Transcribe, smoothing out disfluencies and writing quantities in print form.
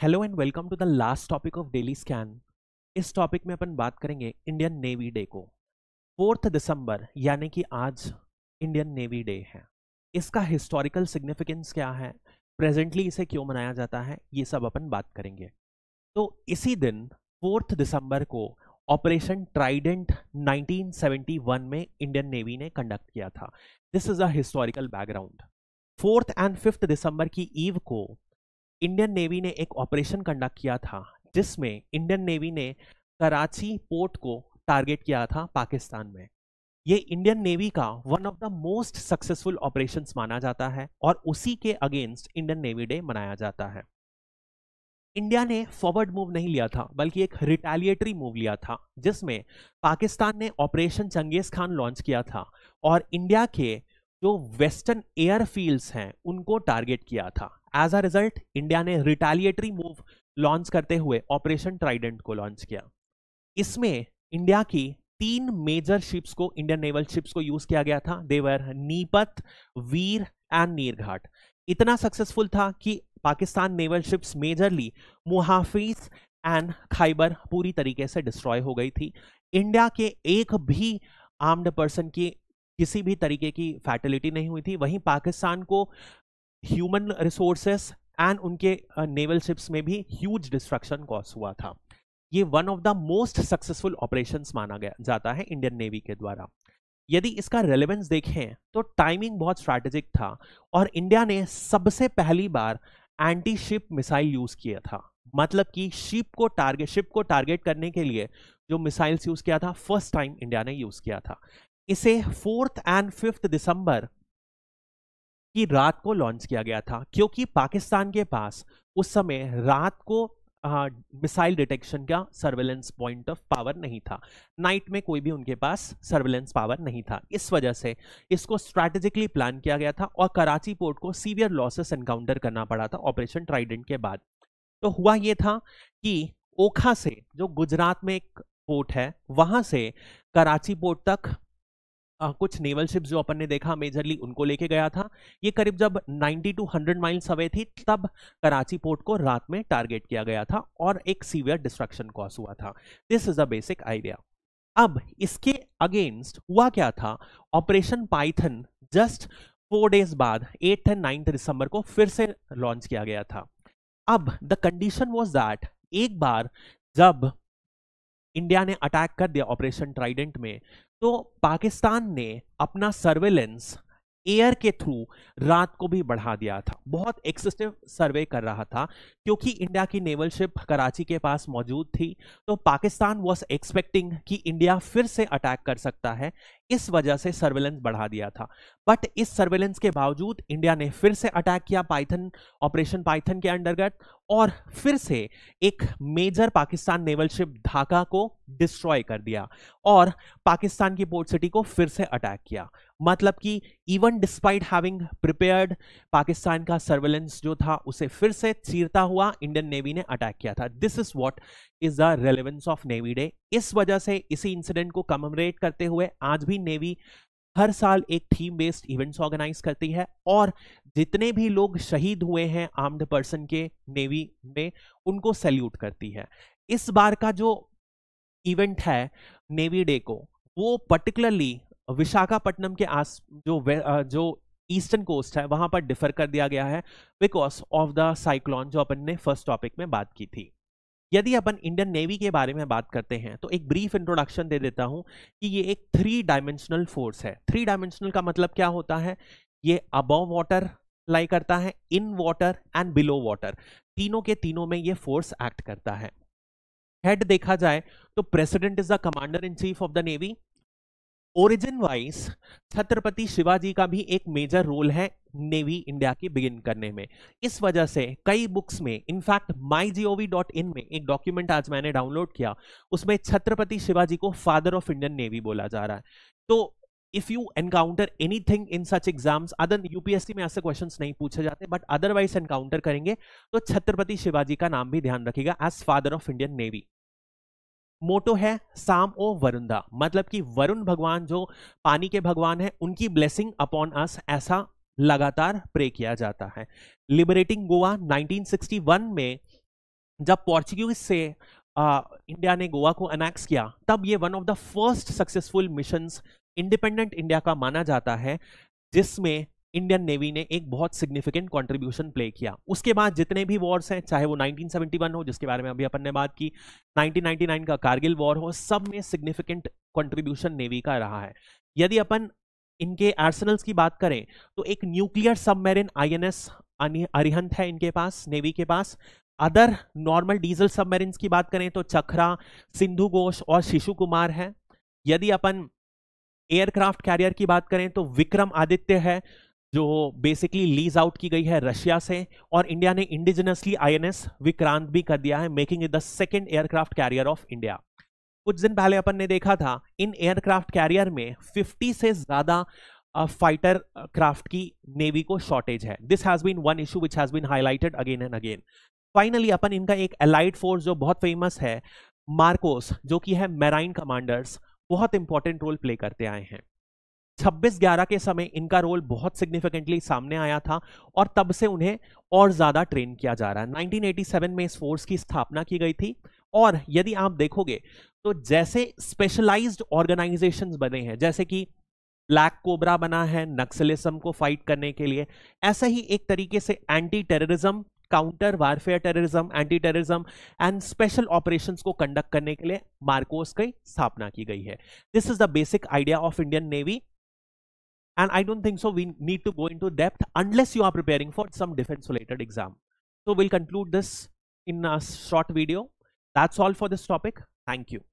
Hello and welcome to the last topic of daily scan. इस टॉपिक में अपन बात करेंगे इंडियन नेवी डे को। 4 दिसंबर यानी कि आज इंडियन नेवी डे है। इसका हिस्टोरिकल सिग्निफिकेंस क्या है, प्रेजेंटली इसे क्यों मनाया जाता है, ये सब अपन बात करेंगे। तो इसी दिन 4 दिसंबर को ऑपरेशन ट्राइडेंट 1971 में इंडियन नेवी ने कंडक्ट किया था। This is a historical background. 4 और 5 दिसंबर की ईव को इंडियन नेवी ने एक ऑपरेशन कंडक्ट किया था जिसमें इंडियन नेवी ने कराची पोर्ट को टारगेट किया था पाकिस्तान में। ये इंडियन नेवी का one of the most successful operations माना जाता है और उसी के अगेंस्ट इंडियन नेवी डे मनाया जाता है। इंडिया ने फॉरवर्ड मूव नहीं लिया था बल्कि एक रिटेलिएटरी मूव लिया था जिसमें पाकिस्तान ने ऑपरेशन चंगेज खान लॉन्च किया था और इंडिया के जो वेस्टर्न एयरफील्ड्स हैं उनको टारगेट किया था। एज अ रिजल्ट इंडिया ने रिटेलिएटरी मूव लॉन्च करते हुए ऑपरेशन ट्राइडेंट को लॉन्च किया। इसमें इंडिया की 3 मेजर शिप्स को, इंडियन नेवल शिप्स को यूज किया गया था। देवर नीपत, वीर एंड नीरघाट। इतना सक्सेसफुल था कि Pakistan naval ships majorly Muhafiz and Khaibar पूरी तरीके से डिस्ट्रॉय हो गई थी। इंडिया के एक भी आर्म्ड पर्सन की किसी भी तरीके की फैटिलिटी नहीं हुई थी। वहीं पाकिस्तान को ह्यूमन रिसोर्सेस एंड उनके नेवल शिप्स में भी ह्यूज डिस्ट्रक्शन कॉज हुआ था। ये one of the most successful operations माना गया जाता है इंडियन नेवी के द्वारा। यदि इसका रेलेवेंस देखें तो टाइमिंग बहुत स्ट्रैटेजिक था और इंडिया ने सबसे पहली बार एंटी शिप मिसाइल यूज किया था। मतलब कि शिप को टारगेट करने के लिए जो मिसाइल्स यूज किया था फर्स्ट टाइम इंडिया ने यूज किया था। इसे 4 और 5 दिसंबर की रात को लॉन्च किया गया था क्योंकि पाकिस्तान के पास उस समय रात को मिसाइल डिटेक्शन का सर्वेलेंस पॉइंट ऑफ पावर नहीं था। नाइट में कोई भी उनके पास सर्वेलेंस पावर नहीं था। इस वजह से इसको स्ट्रैटेजिकली प्लान किया गया था और कराची पोर्ट को सीवियर लॉसेस एनकाउंटर करना पड़ा था ऑपरेशन ट्राइडेंट के बाद। तो हुआ यह था कि ओखा से, जो गुजरात में एक पोर्ट है, वहां से कराची पोर्ट तक कुछ नेवल शिप्स जो अपन ने देखा मेजरली उनको लेके गया था। ये करीब जब 90 to 100 माइल्स अवे थी तब कराची पोर्ट को रात में टारगेट किया गया था और एक सीवियर डिस्ट्रक्शन कॉज हुआ था। This is the basic idea. अब इसके अगेंस्ट हुआ क्या था, ऑपरेशन पाइथन जस्ट 4 डेज बाद 8 एंड 9 दिसंबर को फिर से लॉन्च किया गया था। अब द कंडीशन वाज दैट एक बार जब इंडिया ने अटैक कर दिया ऑपरेशन ट्राइडेंट में तो पाकिस्तान ने अपना सर्वेलेंस एयर के थ्रू रात को भी बढ़ा दिया था। बहुत एक्सेसिव सर्वे कर रहा था क्योंकि इंडिया की नेवल शिप कराची के पास मौजूद थी। तो पाकिस्तान वाज एक्सपेक्टिंग कि इंडिया फिर से अटैक कर सकता है, इस वजह से सर्वेलेंस बढ़ा दिया था। बट इस सर्वेलेंस के बावजूद इंडिया ने फिर से अटैक किया पाइथन, ऑपरेशन पाइथन के अंतर्गत, और फिर से एक major Pakistan naval ship Dhaka को डिस्ट्रॉय कर दिया और पाकिस्तान की पोर्ट सिटी को फिर से अटैक किया। मतलब कि even despite having prepared, Pakistan का सर्वेलेंस जो था उसे फिर से चीरता हुआ इंडियन नेवी ने अटैक किया था। This is what is the relevance of navy day. इस वजह से इसी इंसिडेंट को कमेमोरेट करते हुए आज भी नेवी हर साल एक थीम बेस्ड इवेंट्स ऑर्गेनाइज करती है और जितने भी लोग शहीद हुए हैं आर्म्ड पर्सन के नेवी में उनको सैल्यूट करती है। इस बार का जो इवेंट है नेवी डे को, वो पर्टिकुलरली विशाखापट्टनम के जो ईस्टर्न कोस्ट है वहां पर डिफर कर दिया गया है बिकॉज ऑफ द साइक्लोन जो अपन ने फर्स्ट टॉपिक में बात की थी। यदि अपन इंडियन नेवी के बारे में बात करते हैं तो एक ब्रीफ इंट्रोडक्शन दे देता हूं कि ये एक 3 डायमेंशनल फोर्स है। 3 डायमेंशनल का मतलब क्या होता है, ये अबव वाटर लाई करता है, in water and below water, तीनों के तीनों में ये फोर्स एक्ट करता है। हेड देखा जाए तो president is the commander in chief of the navy. Origin wise Chhatrapati Shivaji का भी एक मेजर रोल है नेवी इंडिया की बिगिन करने में। इस वजह से कई बुक्स में, इनफैक्ट mygov.in में एक डॉक्यूमेंट आज मैंने डाउनलोड किया, उसमें छत्रपति शिवाजी को फादर ऑफ इंडियन नेवी बोला जा रहा है। तो if you encounter anything in such exams, other UPSC में ऐसे क्वेश्चंस नहीं पूछे जाते बट अदरवाइज एनकाउंटर करेंगे तो छत्रपति शिवाजी का नाम भी ध्यान रखिएगा as father of Indian navy. Motto है साम ओ वरुणदा, मतलब कि वरुण भगवान जो पानी के भगवान है उनकी ब्लेसिंग अपॉन अस, ऐसा लगातार प्रे किया जाता है। लिबरेटिंग गोवा 1961 में जब पोर्चुगीज से इंडिया ने गोवा को अनेक्स किया, तब ये one of the first successful missions independent India का माना जाता है, जिसमें इंडियन नेवी ने एक बहुत सिग्निफिकेंट कंट्रीब्यूशन प्ले किया। उसके बाद जितने भी वॉर्स हैं, चाहे वो 1971 हो जिसके बारे में अभी अपन ने बात की, 1999 का कारगिल वॉर हो, सब में सिग्निफिकेंट कंट्रीब्यूशन नेवी का रहा है। यदि अपन इनके आर्सेनल्स की बात करें तो एक न्यूक्लियर सबमरीन INS अरिहंत है इनके पास, नेवी के पास। अदर नॉर्मल डीजल सबमरीन्स की बात करें तो चखरा, सिंधु घोष और शिशु कुमार है। यदि अपन एयरक्राफ्ट कैरियर की बात करें तो विक्रम आदित्य है, जो बेसिकली लीज आउट की गई है रशिया से, और इंडिया ने इंडिजिनसली INS विक्रांत भी कर दिया है, making it the second aircraft carrier of India. कुछ दिन पहले अपन ने देखा था इन एयरक्राफ्ट कैरियर में 50 से ज्यादा फाइटर क्राफ्ट की नेवी को शॉर्टेज है। This has been one issue which has been highlighted again and again. Finally अपन इनका एक एलाइड फोर्स जो बहुत फेमस है, मार्कोस, जो कि है मैराइन कमांडर्स, बहुत इंपॉर्टेंट रोल प्ले करते आए हैं। 26/11 के समय इनका रोल बहुत सिग्निफिकेंटली सामने आया था और तब से उन्हें और ज्यादा ट्रेन किया जा रहा है। 1987 में इस फोर्स की स्थापना की गई थी। और यदि आप देखोगे तो जैसे स्पेशलाइज्ड ऑर्गेनाइजेशंस बने हैं, जैसे कि ब्लैक कोबरा बना है नक्सलिज्म को फाइट करने के लिए, ऐसा ही एक तरीके से anti terrorism, counter warfare terrorism, anti terrorism and special operations को कंडक्ट करने के लिए मार्कोस की स्थापना की गई है। This is the basic idea of Indian navy, and I don't think so we need to go into depth unless you are preparing for some defense related exam. So we'll conclude this in a short video. That's all for this topic. Thank you.